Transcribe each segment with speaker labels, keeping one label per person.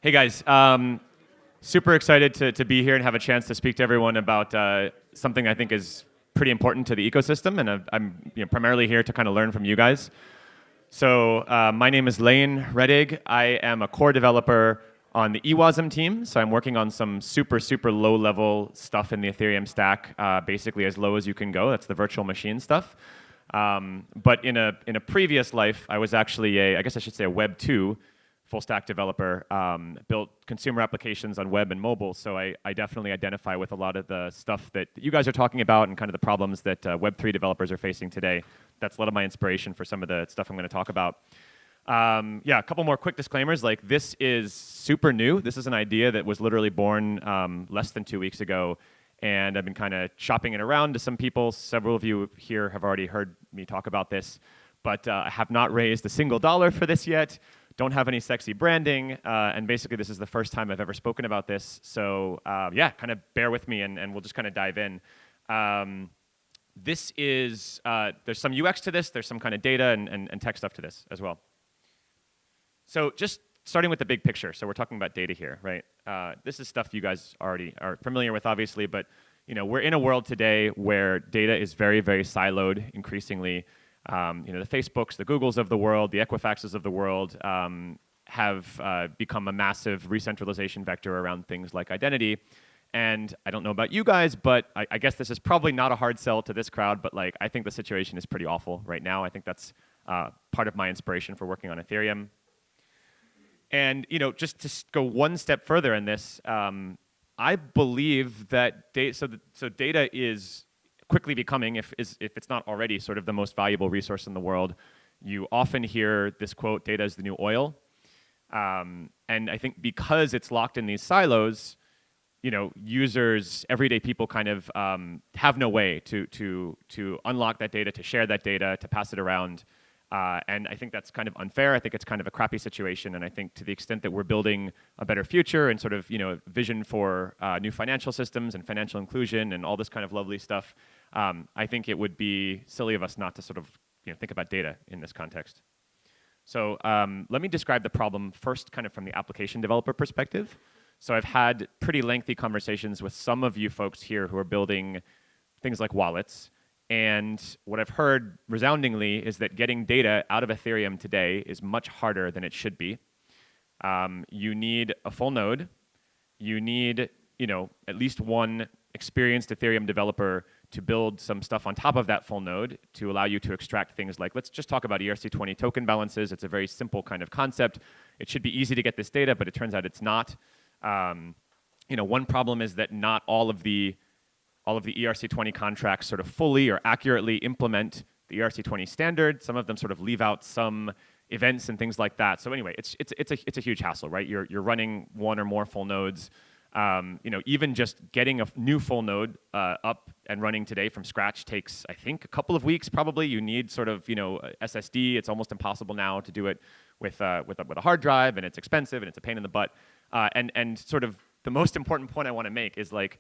Speaker 1: Hey guys, super excited to be here and have a chance to speak to everyone about something I think is pretty important to the ecosystem, and I'm primarily here to kind of learn from you guys. So my name is Rettig. I am a core developer on the eWASM team, so I'm working on some super low level stuff in the Ethereum stack, basically as low as you can go. That's the virtual machine stuff. But in a previous life, I was actually I guess I should say a Web 2 full stack developer, built consumer applications on web and mobile, so I definitely identify with a lot of the stuff that you guys are talking about and kind of the problems that Web 3 developers are facing today. That's a lot of my inspiration for some of the stuff I'm going to talk about. Yeah, a couple more quick disclaimers. Like, this is super new. This is an idea that was literally born less than 2 weeks ago, and I've been kind of shopping it around to some people. Several of you here have already heard me talk about this, but I have not raised a single dollar for this yet. Don't have any sexy branding, and basically this is the first time I've ever spoken about this. So yeah, kind of bear with me, and we'll just kind of dive in. This is, there's some UX to this, there's some kind of data and tech stuff to this as well. So just starting with the big picture, so we're talking about data here, right? This is stuff you guys already are familiar with, obviously, but we're in a world today where data is very siloed increasingly. The Facebooks, the Googles of the world, the Equifaxes of the world have become a massive re-centralization vector around things like identity. And I don't know about you guys, but I guess this is probably not a hard sell to this crowd, but like, I think the situation is pretty awful right now. I think that's part of my inspiration for working on Ethereum. And just to go one step further in this, I believe that data is quickly becoming, if it's not already, sort of the most valuable resource in the world. You often hear this quote, data is the new oil. And I think because it's locked in these silos, users, everyday people kind of have no way to unlock that data, to share that data, to pass it around. And I think that's kind of unfair. I think it's kind of a crappy situation. And I think to the extent that we're building a better future and sort of vision for new financial systems and financial inclusion and all this kind of lovely stuff, I think it would be silly of us not to sort of think about data in this context. So let me describe the problem first kind of from the application developer perspective. So I've had pretty lengthy conversations with some of you folks here who are building things like wallets. And what I've heard resoundingly is that getting data out of Ethereum today is much harder than it should be. You need a full node. You need at least one experienced Ethereum developer to build some stuff on top of that full node to allow you to extract things like, let's just talk about ERC20 token balances. It's a very simple kind of concept. It should be easy to get this data, but it turns out it's not. One problem is that not all of the ERC20 contracts sort of fully or accurately implement the ERC20 standard. Some of them sort of leave out some events and things like that. So anyway, it's a huge hassle, right? You're running one or more full nodes. Even just getting a new full node up and running today from scratch takes, I think, a couple of weeks probably. You need sort of SSD. It's almost impossible now to do it with a hard drive, and it's expensive and it's a pain in the butt. And sort of the most important point I want to make is like,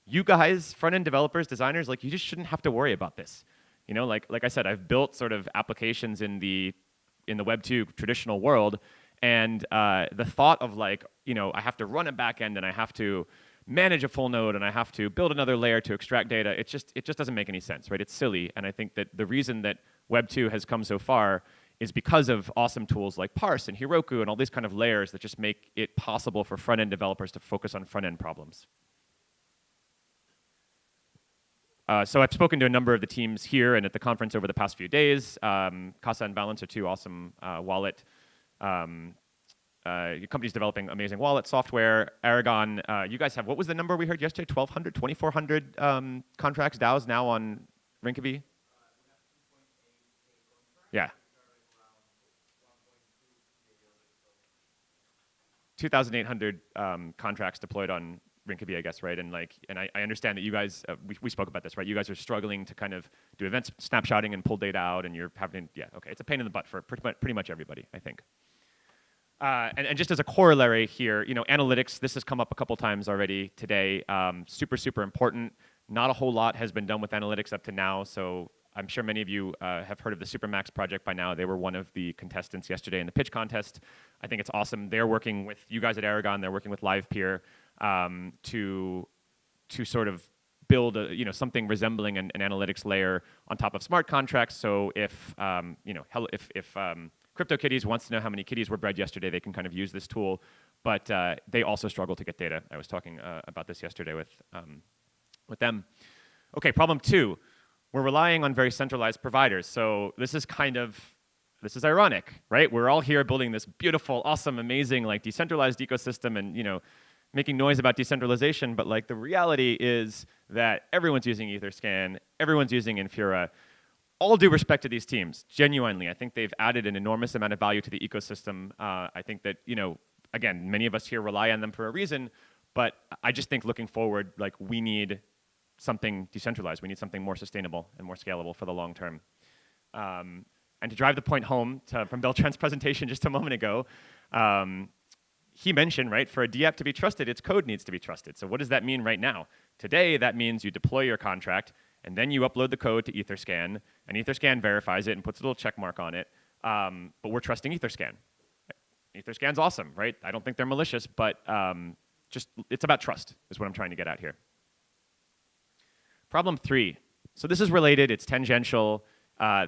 Speaker 1: you guys, front-end developers, designers, like, you just shouldn't have to worry about this. Like I said, I've built sort of applications in the Web 2 traditional world, and the thought of like, I have to run a backend and I have to manage a full node and I have to build another layer to extract data, it just doesn't make any sense, right? It's silly, and I think that the reason that Web 2 has come so far is because of awesome tools like Parse and Heroku and all these kind of layers that just make it possible for front-end developers to focus on front-end problems. So I've spoken to a number of the teams here and at the conference over the past few days. Casa and Balance are two awesome wallet companies developing amazing wallet software. Aragon, you guys have, what was the number we heard yesterday? 1,200, 2,400 contracts, DAOs now on Rinkeby? Yeah. 2,800 contracts deployed on Rinkeby, I guess, right? And I understand that you guys, we spoke about this, right? You guys are struggling to kind of do event snapshotting and pull data out, and you're having, yeah, okay, it's a pain in the butt for pretty much everybody, I think. And just as a corollary here, analytics, this has come up a couple times already today. Super important. Not a whole lot has been done with analytics up to now, so I'm sure many of you have heard of the Supermax project by now. They were one of the contestants yesterday in the pitch contest. I think it's awesome. They're working with you guys at Aragon. They're working with LivePeer to sort of build something resembling an analytics layer on top of smart contracts. So if CryptoKitties wants to know how many kitties were bred yesterday, they can kind of use this tool. But they also struggle to get data. I was talking about this yesterday with them. Okay, problem 2. We're relying on very centralized providers. So this is ironic, right? We're all here building this beautiful, awesome, amazing, like decentralized ecosystem and making noise about decentralization, but like the reality is that everyone's using Etherscan, everyone's using Infura. All due respect to these teams, genuinely, I think they've added an enormous amount of value to the ecosystem. I think that, again, many of us here rely on them for a reason, but I just think looking forward, like we need something decentralized. We need something more sustainable and more scalable for the long term. And to drive the point home from Beltran's presentation just a moment ago, he mentioned, right, for a DApp to be trusted, its code needs to be trusted. So what does that mean right now? Today, that means you deploy your contract, and then you upload the code to Etherscan, and Etherscan verifies it and puts a little check mark on it. But we're trusting Etherscan. Etherscan's awesome, right? I don't think they're malicious, but it's about trust is what I'm trying to get at here. Problem 3. So this is related. It's tangential.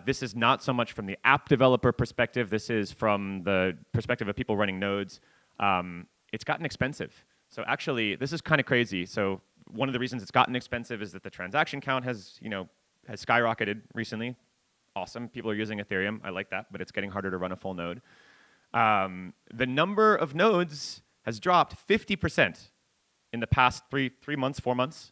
Speaker 1: This is not so much from the app developer perspective. This is from the perspective of people running nodes. It's gotten expensive. So actually, this is kind of crazy. So one of the reasons it's gotten expensive is that the transaction count has skyrocketed recently. Awesome. People are using Ethereum. I like that, but it's getting harder to run a full node. The number of nodes has dropped 50% in the past 3 months, 4 months,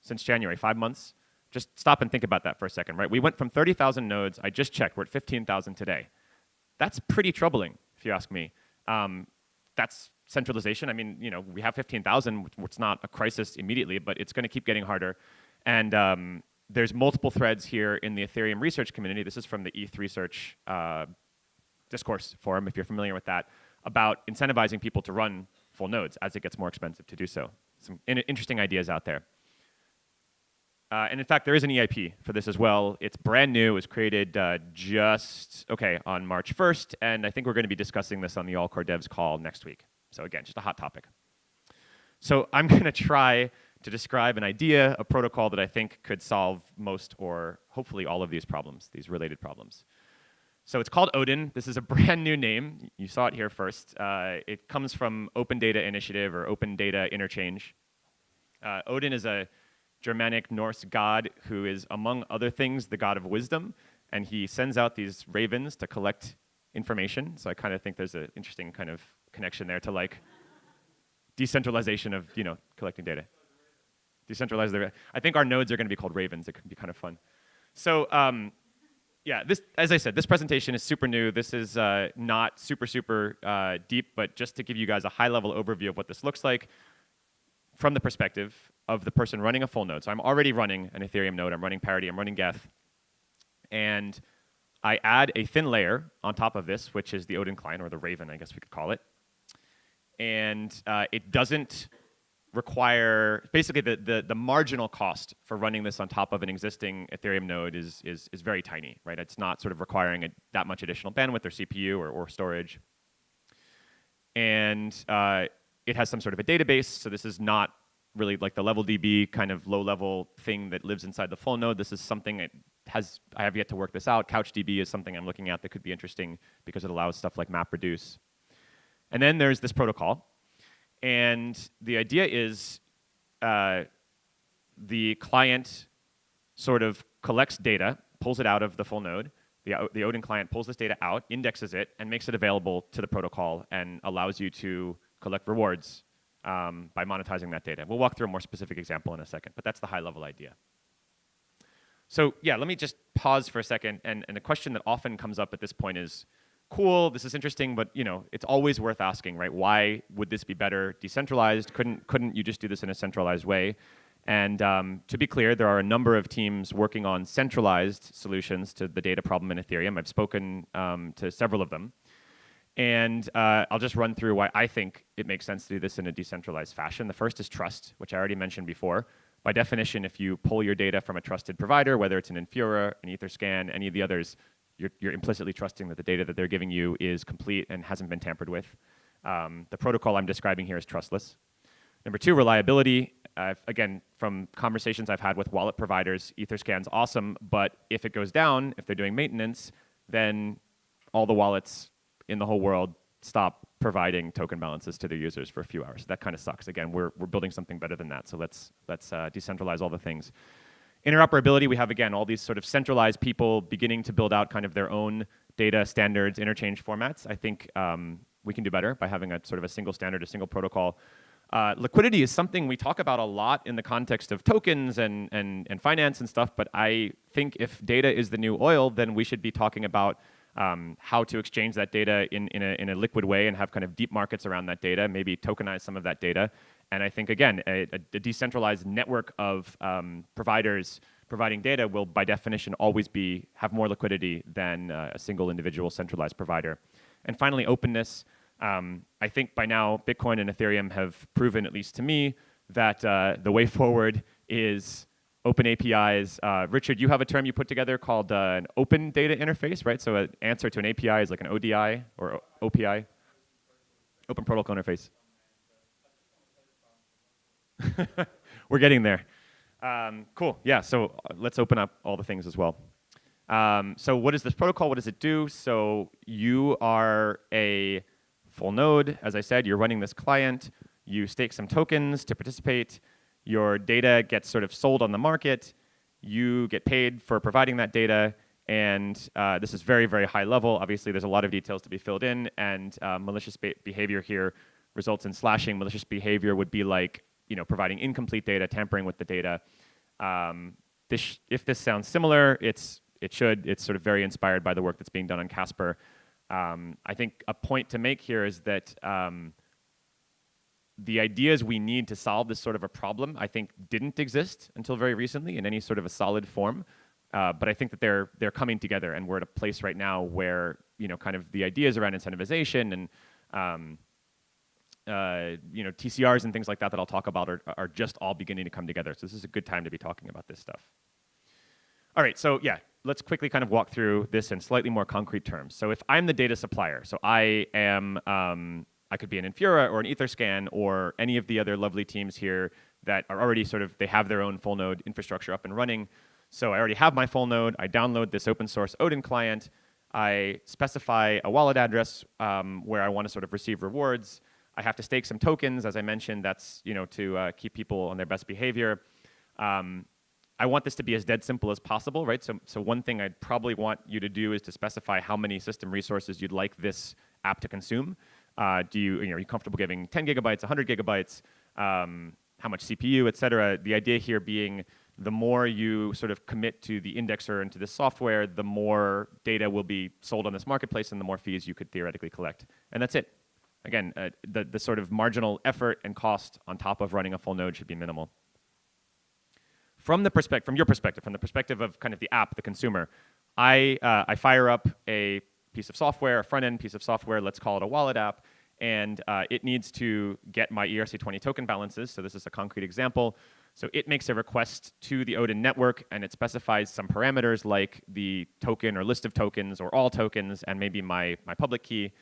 Speaker 1: since January, 5 months. Just stop and think about that for a second, right? We went from 30,000 nodes. I just checked. We're at 15,000 today. That's pretty troubling, if you ask me. That's centralization. I mean, we have 15,000. It's not a crisis immediately, but it's going to keep getting harder. And there's multiple threads here in the Ethereum research community. This is from the ETH research discourse forum, if you're familiar with that, about incentivizing people to run full nodes as it gets more expensive to do so. Some interesting ideas out there. And in fact, there is an EIP for this as well. It's brand new. It was created on March 1st, and I think we're going to be discussing this on the All Core Devs call next week. So again, just a hot topic. So I'm going to try to describe an idea, a protocol that I think could solve most or hopefully all of these problems, these related problems. So it's called Odin. This is a brand new name. You saw it here first. It comes from Open Data Initiative or Open Data Interchange. Odin is a Germanic Norse god who is, among other things, the god of wisdom, and he sends out these ravens to collect information. So I kind of think there's an interesting kind of connection there to like decentralization of collecting data. Decentralize the. I think our nodes are going to be called ravens. It could be kind of fun. So yeah, this, as I said, this presentation is super new. This is not super deep, but just to give you guys a high-level overview of what this looks like from the perspective of the person running a full node. So I'm already running an Ethereum node. I'm running Parity. I'm running Geth. And I add a thin layer on top of this, which is the Odin client, or the Raven, I guess we could call it. And it doesn't require, basically the marginal cost for running this on top of an existing Ethereum node is very tiny, right? It's not sort of requiring that much additional bandwidth or CPU or storage. And it has some sort of a database, so this is not really like the level DB kind of low-level thing that lives inside the full node. This is something I have yet to work this out. CouchDB is something I'm looking at that could be interesting because it allows stuff like MapReduce. And then there's this protocol. And the idea is the client sort of collects data, pulls it out of the full node. The Odin client pulls this data out, indexes it, and makes it available to the protocol and allows you to collect rewards by monetizing that data. We'll walk through a more specific example in a second, but that's the high-level idea. So yeah, let me just pause for a second. And a question that often comes up at this point is, cool, this is interesting, but it's always worth asking, right? Why would this be better decentralized? Couldn't you just do this in a centralized way? And to be clear, there are a number of teams working on centralized solutions to the data problem in Ethereum. I've spoken to several of them. And I'll just run through why I think it makes sense to do this in a decentralized fashion. The first is trust, which I already mentioned before. by definition, if you pull your data from a trusted provider, whether it's an Infura, an Etherscan, any of the others, you're implicitly trusting that the data that they're giving you is complete and hasn't been tampered with. The protocol I'm describing here is trustless. Number two, reliability. Again, from conversations I've had with wallet providers, Etherscan's awesome, but if it goes down, if they're doing maintenance, then all the wallets in the whole world stop providing token balances to their users for a few hours. That kind of sucks. Again, we're building something better than that, so let's decentralize all the things. Interoperability, we have, again, all these sort of centralized people beginning to build out kind of their own data standards, interchange formats. I think we can do better by having a sort of a single standard, a single protocol. Liquidity is something we talk about a lot in the context of tokens and finance and stuff, but I think if data is the new oil, then we should be talking about how to exchange that data in a liquid way and have kind of deep markets around that data, maybe tokenize some of that data. And I think, again, a decentralized network of providers providing data will, by definition, always have more liquidity than a single individual centralized provider. And finally, openness. I think by now, Bitcoin and Ethereum have proven, at least to me, that the way forward is open APIs. Richard, you have a term you put together called an open data interface, right? So an answer to an API is like an ODI or OPI, open protocol interface. We're getting there. Cool. Yeah, so let's open up all the things as well. So what is this protocol? What does it do? So you are a full node. As I said, you're running this client. You stake some tokens to participate. Your data gets sort of sold on the market. You get paid for providing that data. And this is very, very high level. Obviously, there's a lot of details to be filled in. And malicious behavior here results in slashing. Malicious behavior would be like, providing incomplete data, tampering with the data. If this sounds similar, it's sort of very inspired by the work that's being done on Casper. I think a point to make here is that the ideas we need to solve this sort of a problem, I think, didn't exist until very recently in any sort of a solid form. But I think that they're coming together, and we're at a place right now where kind of the ideas around incentivization and TCRs and things like that I'll talk about are just all beginning to come together. So this is a good time to be talking about this stuff. All right, so yeah, let's quickly kind of walk through this in slightly more concrete terms. So if I'm the data supplier, so I am, I could be an Infura or an Etherscan or any of the other lovely teams here that are already they have their own full node infrastructure up and running. So I already have my full node. I download this open source Odin client. I specify a wallet address where I want to sort of receive rewards. I have to stake some tokens, as I mentioned. That's to keep people on their best behavior. I want this to be as dead simple as possible, right? So one thing I'd probably want you to do is to specify how many system resources you'd like this app to consume. Are you comfortable giving 10 gigabytes, 100 gigabytes, how much CPU, et cetera? The idea here being the more you sort of commit to the indexer and to this software, the more data will be sold on this marketplace and the more fees you could theoretically collect. And that's it. Again, the sort of marginal effort and cost on top of running a full node should be minimal. From your perspective, from the perspective of kind of the app, the consumer, I fire up a piece of software, a front-end piece of software, let's call it a wallet app, and it needs to get my ERC20 token balances. So this is a concrete example. So it makes a request to the Odin network, and it specifies some parameters like the token or list of tokens or all tokens and maybe my public key.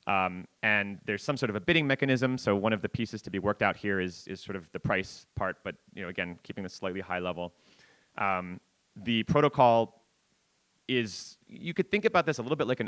Speaker 1: And there's some sort of a bidding mechanism. So one of the pieces to be worked out here is sort of the price part, but again, keeping this slightly high level. The protocol you could think about this a little bit like an